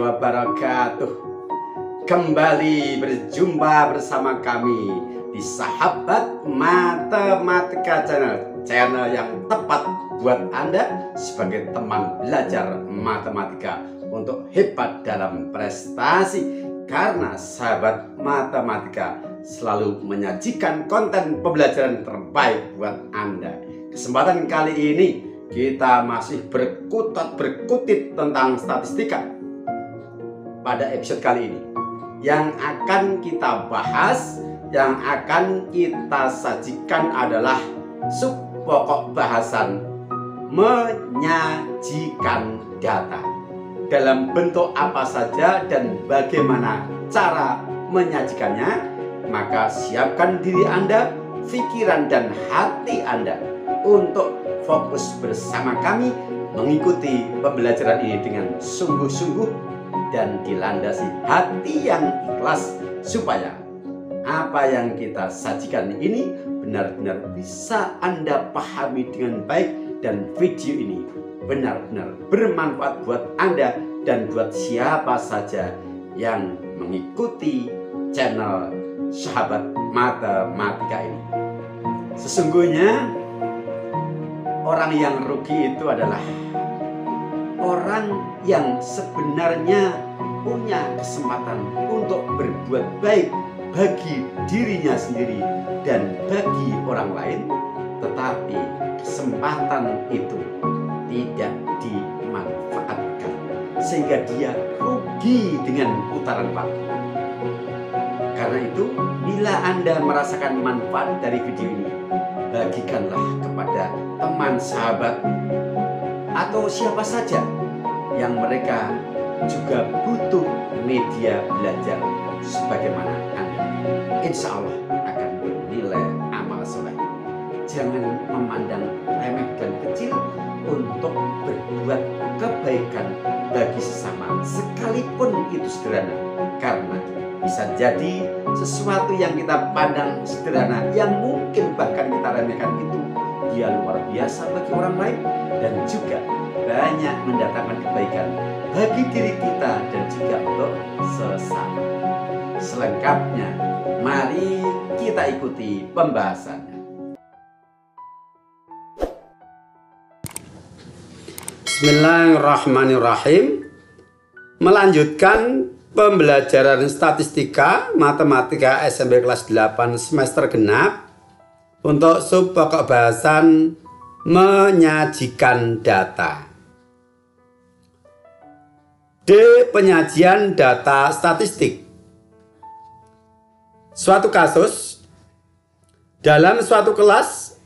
wabarakatuh. Kembali berjumpa bersama kami di Sahabat Matematika Channel yang tepat buat Anda sebagai teman belajar matematika untuk hebat dalam prestasi. Karena sahabat matematika selalu menyajikan konten pembelajaran terbaik buat Anda. Kesempatan kali ini kita masih berkutit tentang statistika. Pada episode kali ini yang akan kita bahas, yang akan kita sajikan adalah sub pokok bahasan menyajikan data. Dalam bentuk apa saja dan bagaimana cara menyajikannya, maka siapkan diri Anda, pikiran dan hati Anda untuk fokus bersama kami mengikuti pembelajaran ini dengan sungguh-sungguh dan dilandasi hati yang ikhlas, supaya apa yang kita sajikan ini benar-benar bisa Anda pahami dengan baik dan video ini benar-benar bermanfaat buat Anda dan buat siapa saja yang mengikuti channel Sahabat Matematika ini. Sesungguhnya orang yang rugi itu adalah orang yang sebenarnya punya kesempatan untuk berbuat baik bagi dirinya sendiri dan bagi orang lain, tetapi kesempatan itu tidak dimanfaatkan sehingga dia rugi dengan putaran waktu. Karena itu, bila Anda merasakan manfaat dari video ini, bagikanlah kepada teman, sahabat, atau siapa saja yang mereka juga butuh media belajar sebagaimana Anda. Insya Allah akan bernilai amal soleh. Jangan memandang remeh dan kecil untuk berbuat kebaikan bagi sesama, sekalipun itu sederhana. Karena bisa jadi sesuatu yang kita pandang sederhana, yang mungkin bahkan kita remehkan itu, dia luar biasa bagi orang lain dan juga banyak mendatangkan kebaikan bagi diri kita dan juga untuk sesama. Selengkapnya, mari kita ikuti pembahasannya. Bismillahirrahmanirrahim. Melanjutkan pembelajaran statistika matematika SMP kelas 8 semester genap untuk sub pokok bahasan menyajikan data. D. Penyajian data statistik. Suatu kasus, dalam suatu kelas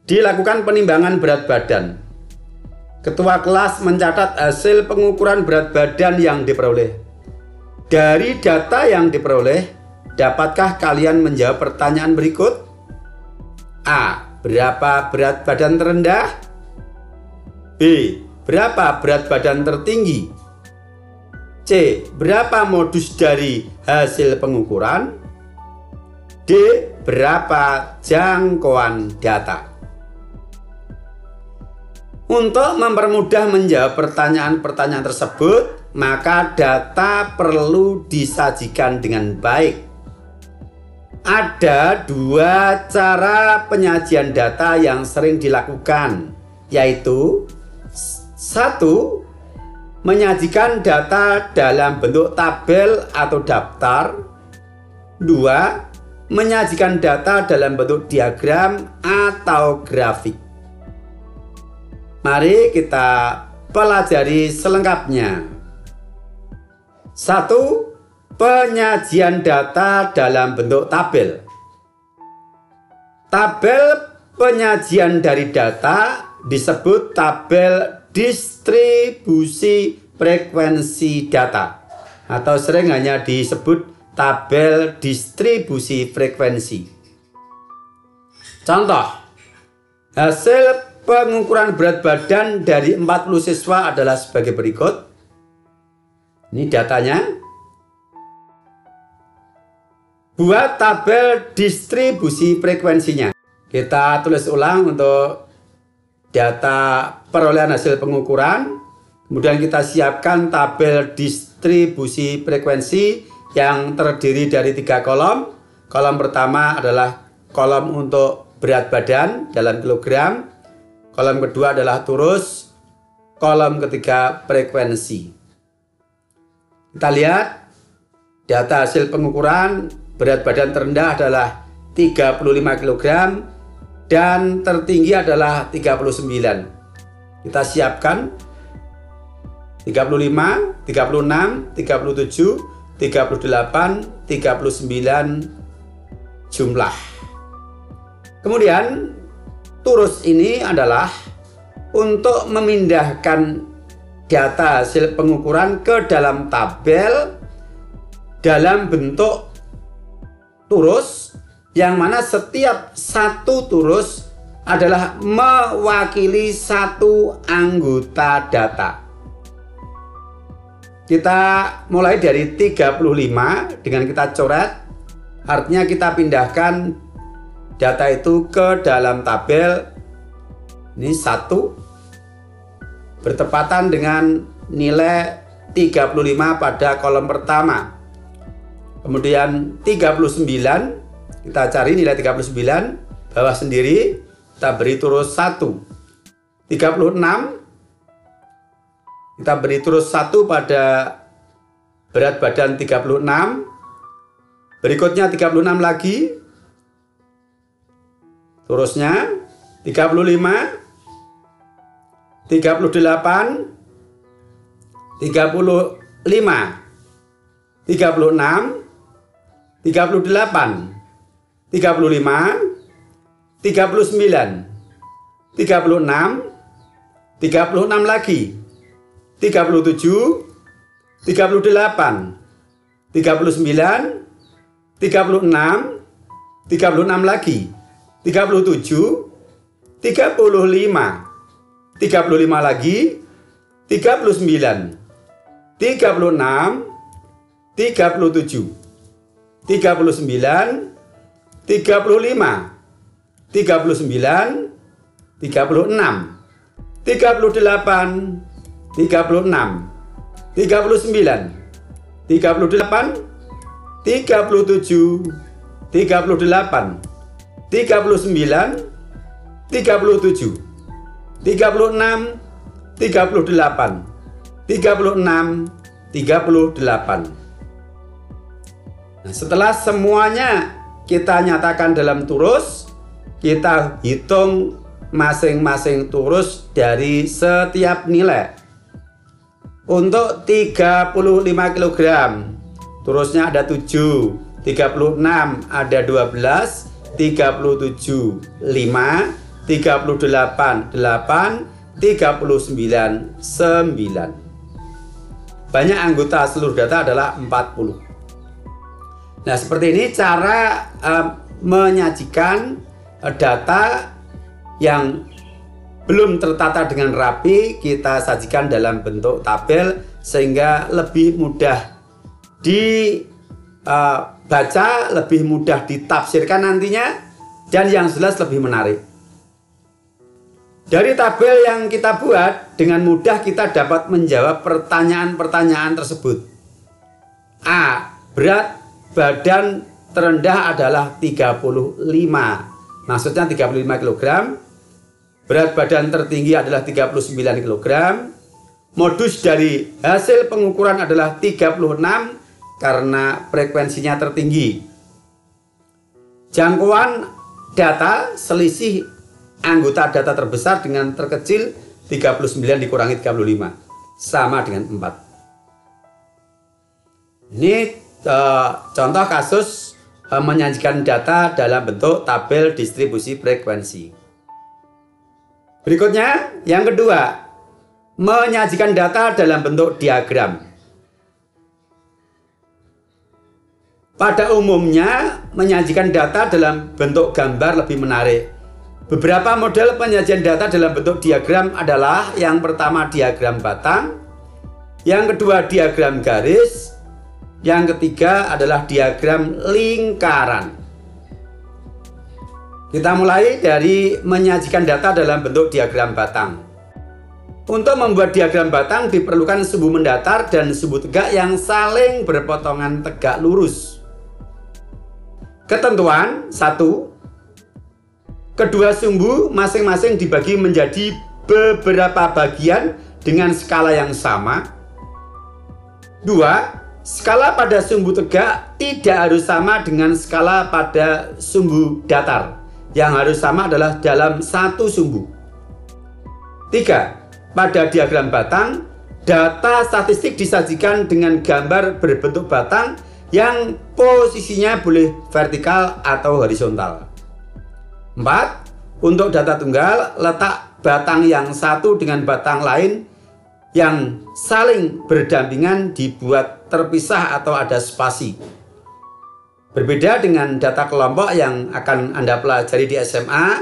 dilakukan penimbangan berat badan. Ketua kelas mencatat hasil pengukuran berat badan yang diperoleh. Dari data yang diperoleh, dapatkah kalian menjawab pertanyaan berikut? A. Berapa berat badan terendah? B. Berapa berat badan tertinggi? C. Berapa modus dari hasil pengukuran? D. Berapa jangkauan data? Untuk mempermudah menjawab pertanyaan-pertanyaan tersebut, maka data perlu disajikan dengan baik. Ada dua cara penyajian data yang sering dilakukan, yaitu 1. Menyajikan data dalam bentuk tabel atau daftar. 2. Menyajikan data dalam bentuk diagram atau grafik. Mari kita pelajari selengkapnya. 1. Penyajian data dalam bentuk tabel. Tabel penyajian dari data disebut tabel distribusi frekuensi data, atau sering hanya disebut tabel distribusi frekuensi. Contoh, hasil pengukuran berat badan dari 40 siswa adalah sebagai berikut. Ini datanya. Buat tabel distribusi frekuensinya. Kita tulis ulang untuk data perolehan hasil pengukuran. Kemudian kita siapkan tabel distribusi distribusi frekuensi yang terdiri dari 3 kolom. Kolom pertama adalah kolom untuk berat badan dalam kilogram. Kolom kedua adalah turus. Kolom ketiga frekuensi. Kita lihat data hasil pengukuran berat badan terendah adalah 35 kg dan tertinggi adalah 39. Kita siapkan 35, 36, 37, 38, 39 jumlah. Kemudian turus ini adalah untuk memindahkan data hasil pengukuran ke dalam tabel dalam bentuk turus, yang mana setiap satu turus adalah mewakili satu anggota data. Kita mulai dari 35 dengan kita coret, artinya kita pindahkan data itu ke dalam tabel. Ini 1 bertepatan dengan nilai 35 pada kolom pertama. Kemudian 39, kita cari nilai 39 bawah sendiri, kita beri turus 1. 36, kita beri turus 1 pada berat badan 36. Berikutnya 36 lagi, turusnya 35, 38, 35, 36, 38, 35, 39, 36, 36 lagi, 37, 38, 39, 36, 36 lagi, 37, 35, 35 lagi, 39, 36, 37, 39, 35, 39, 36, 38, 36, 39, 38, 37, 38, 39, 37, 36, 38, 36, 38. Nah, setelah semuanya kita nyatakan dalam turus, kita hitung masing-masing turus dari setiap nilai. Untuk 35 kg, turusnya ada 7, 36 ada 12, 37 5, 38 8, 39 9. Banyak anggota seluruh data adalah 40. Nah, seperti ini cara menyajikan data yang belum tertata dengan rapi, kita sajikan dalam bentuk tabel sehingga lebih mudah dibaca, lebih mudah ditafsirkan nantinya, dan yang jelas lebih menarik. Dari tabel yang kita buat, dengan mudah kita dapat menjawab pertanyaan-pertanyaan tersebut. A. Berat badan terendah adalah 35. Maksudnya 35 kg. Berat badan tertinggi adalah 39 kg. Modus dari hasil pengukuran adalah 36 karena frekuensinya tertinggi. Jangkauan data, selisih anggota data terbesar dengan terkecil 39 dikurangi 35 sama dengan 4. Ini contoh kasus menyajikan data dalam bentuk tabel distribusi frekuensi. Berikutnya, yang kedua, menyajikan data dalam bentuk diagram. Pada umumnya, menyajikan data dalam bentuk gambar lebih menarik. Beberapa model penyajian data dalam bentuk diagram adalah: yang pertama diagram batang, yang kedua diagram garis, yang ketiga adalah diagram lingkaran. Kita mulai dari menyajikan data dalam bentuk diagram batang. Untuk membuat diagram batang diperlukan sumbu mendatar dan sumbu tegak yang saling berpotongan tegak lurus. Ketentuan 1. Kedua sumbu masing-masing dibagi menjadi beberapa bagian dengan skala yang sama. 2. Skala pada sumbu tegak tidak harus sama dengan skala pada sumbu datar. Yang harus sama adalah dalam satu sumbu. 3. Pada diagram batang, data statistik disajikan dengan gambar berbentuk batang yang posisinya boleh vertikal atau horizontal. 4. Untuk data tunggal, letak batang yang satu dengan batang lain yang saling berdampingan dibuat terpisah atau ada spasi. Berbeda dengan data kelompok yang akan Anda pelajari di SMA,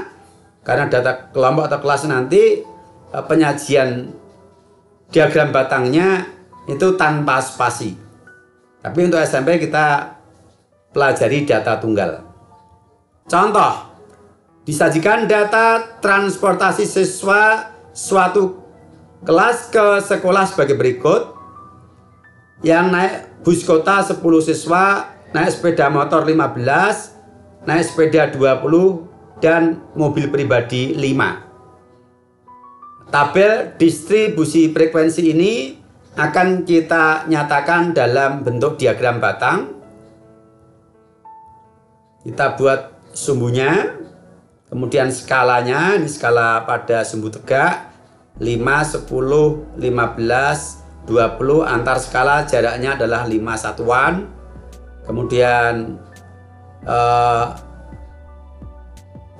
karena data kelompok atau kelas nanti penyajian diagram batangnya itu tanpa spasi. Tapi untuk SMP kita pelajari data tunggal. Contoh, disajikan data transportasi siswa suatu kelas ke sekolah sebagai berikut. Yang naik bus kota 10 siswa, naik sepeda motor 15, naik sepeda 20, dan mobil pribadi 5. Tabel distribusi frekuensi ini akan kita nyatakan dalam bentuk diagram batang. Kita buat sumbunya, kemudian skalanya, ini skala pada sumbu tegak 5, 10, 15, 20, antar skala jaraknya adalah 5 satuan. Kemudian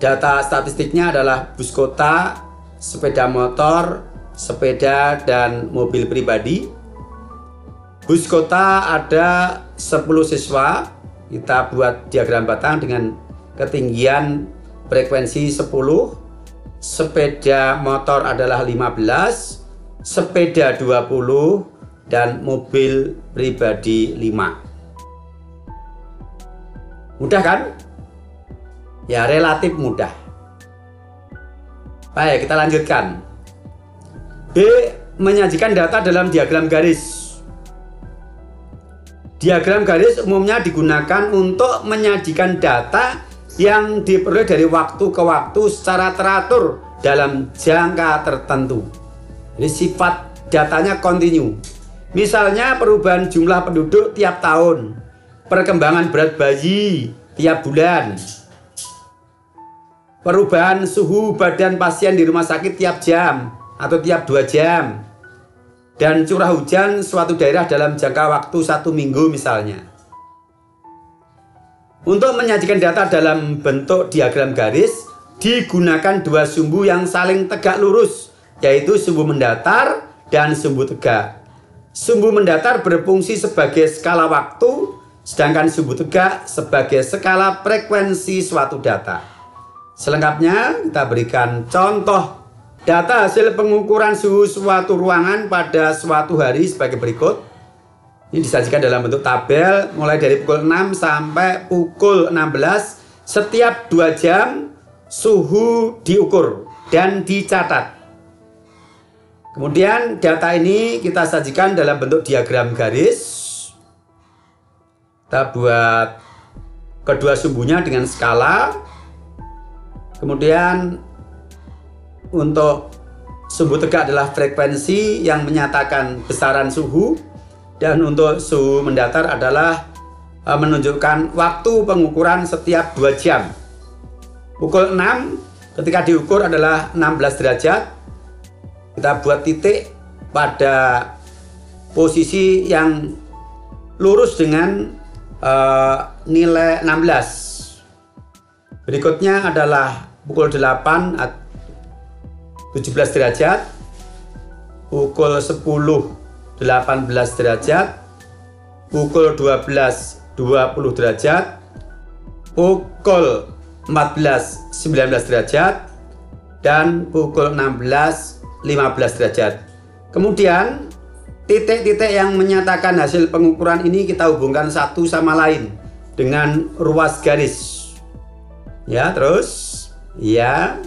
data statistiknya adalah bus kota, sepeda motor, sepeda, dan mobil pribadi. Bus kota ada 10 siswa. Kita buat diagram batang dengan ketinggian frekuensi 10. Sepeda motor adalah 15, sepeda 20, dan mobil pribadi 5. Mudah kan? Ya, relatif mudah. Baik, kita lanjutkan. B. Menyajikan data dalam diagram garis. Diagram garis umumnya digunakan untuk menyajikan data yang diperoleh dari waktu ke waktu secara teratur dalam jangka tertentu. Jadi sifat datanya kontinu. Misalnya perubahan jumlah penduduk tiap tahun, perkembangan berat bayi tiap bulan, perubahan suhu badan pasien di rumah sakit tiap jam atau tiap 2 jam, dan curah hujan suatu daerah dalam jangka waktu 1 minggu misalnya. Untuk menyajikan data dalam bentuk diagram garis, digunakan dua sumbu yang saling tegak lurus, yaitu sumbu mendatar dan sumbu tegak. Sumbu mendatar berfungsi sebagai skala waktu, sedangkan sumbu tegak sebagai skala frekuensi suatu data. Selengkapnya kita berikan contoh data hasil pengukuran suhu suatu ruangan pada suatu hari sebagai berikut. Ini disajikan dalam bentuk tabel mulai dari pukul 6 sampai pukul 16. Setiap 2 jam suhu diukur dan dicatat. Kemudian data ini kita sajikan dalam bentuk diagram garis. Kita buat kedua sumbunya dengan skala. Kemudian untuk sumbu tegak adalah frekuensi yang menyatakan besaran suhu, dan untuk suhu mendatar adalah menunjukkan waktu pengukuran setiap 2 jam. Pukul 6 ketika diukur adalah 16 derajat. Kita buat titik pada posisi yang lurus dengan nilai 16. Berikutnya adalah pukul 8 17 derajat, pukul 10 18 derajat, pukul 12 20 derajat, pukul 14 19 derajat, dan pukul 16 15 derajat. Kemudian titik-titik yang menyatakan hasil pengukuran ini kita hubungkan satu sama lain dengan ruas garis. Ya, terus ya.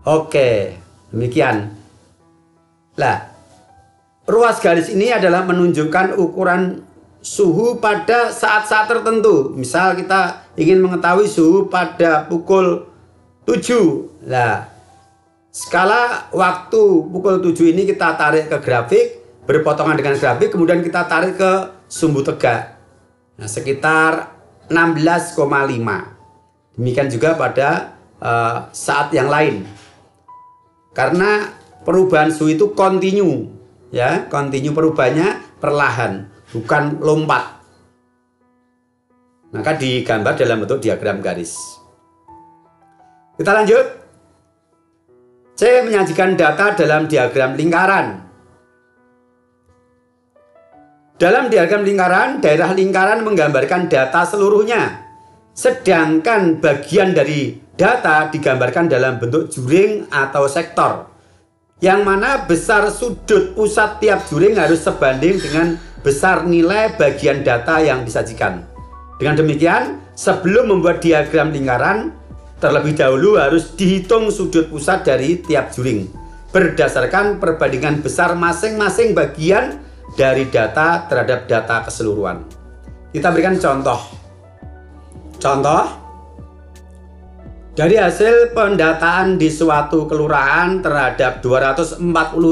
Oke, demikian. Nah, ruas garis ini adalah menunjukkan ukuran suhu pada saat-saat tertentu. Misal kita ingin mengetahui suhu pada pukul 7. Nah, skala waktu pukul 7 ini kita tarik ke grafik, berpotongan dengan grafik, kemudian kita tarik ke sumbu tegak. Nah, sekitar 16,5. Demikian juga pada saat yang lain. Karena perubahan suhu itu kontinu, ya, kontinu perubahannya perlahan, bukan lompat. Maka digambar dalam bentuk diagram garis. Kita lanjut. C. Menyajikan data dalam diagram lingkaran. Dalam diagram lingkaran, daerah lingkaran menggambarkan data seluruhnya. Sedangkan bagian dari data digambarkan dalam bentuk juring atau sektor. Yang mana besar sudut pusat tiap juring harus sebanding dengan besar nilai bagian data yang disajikan. Dengan demikian, sebelum membuat diagram lingkaran, terlebih dahulu harus dihitung sudut pusat dari tiap juring berdasarkan perbandingan besar masing-masing bagian dari data terhadap data keseluruhan. Kita berikan contoh. Dari hasil pendataan di suatu kelurahan terhadap 240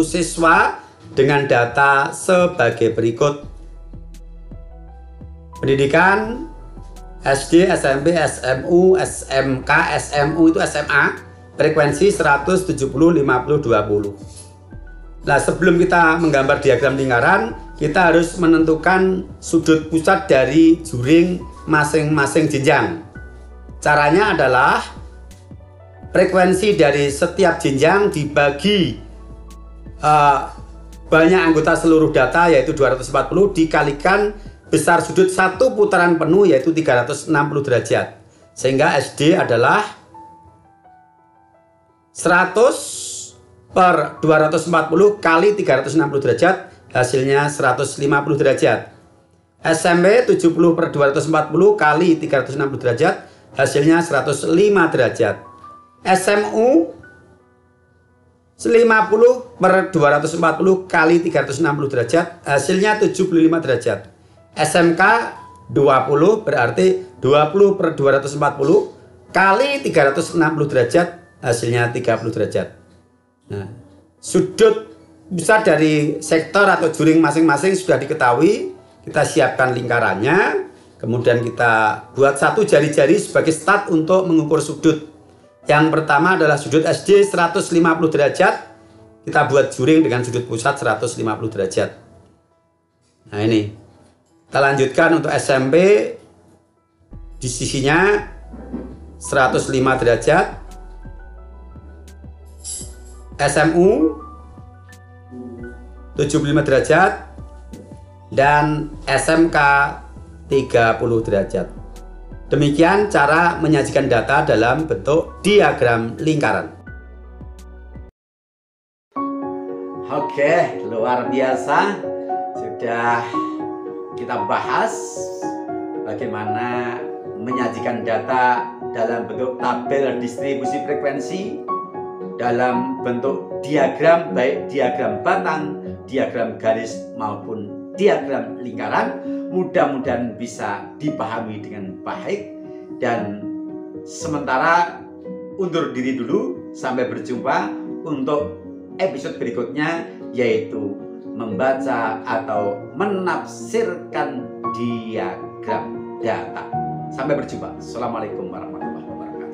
siswa dengan data sebagai berikut. Pendidikan SD, SMP, SMU, SMK, SMU itu SMA, frekuensi 170, 50, 20. Nah, sebelum kita menggambar diagram lingkaran, kita harus menentukan sudut pusat dari juring masing-masing jenjang. Caranya adalah frekuensi dari setiap jenjang dibagi banyak anggota seluruh data, yaitu 240, dikalikan besar sudut satu putaran penuh, yaitu 360 derajat. Sehingga SD adalah 100 per 240 kali 360 derajat, hasilnya 150 derajat. SMP 70 per 240 kali 360 derajat, hasilnya 105 derajat. SMU 50 per 240 kali 360 derajat, hasilnya 75 derajat. SMK 20 berarti 20 per 240 kali 360 derajat, hasilnya 30 derajat. Nah, sudut pusat dari sektor atau juring masing-masing sudah diketahui. Kita siapkan lingkarannya, kemudian kita buat satu jari-jari sebagai start untuk mengukur sudut. Yang pertama adalah sudut SD 150 derajat. Kita buat juring dengan sudut pusat 150 derajat. Nah, ini. Kita lanjutkan untuk SMP. Di sisinya 105 derajat. SMU 75 derajat. Dan SMK 30 derajat. Demikian cara menyajikan data dalam bentuk diagram lingkaran. Oke, luar biasa. Sudah kita bahas bagaimana menyajikan data dalam bentuk tabel distribusi frekuensi, dalam bentuk diagram, baik diagram batang, diagram garis maupun diagram lingkaran. Mudah-mudahan bisa dipahami dengan baik, dan sementara undur diri dulu. Sampai berjumpa untuk episode berikutnya, yaitu membaca atau menafsirkan diagram data. Sampai berjumpa. Assalamualaikum warahmatullahi wabarakatuh.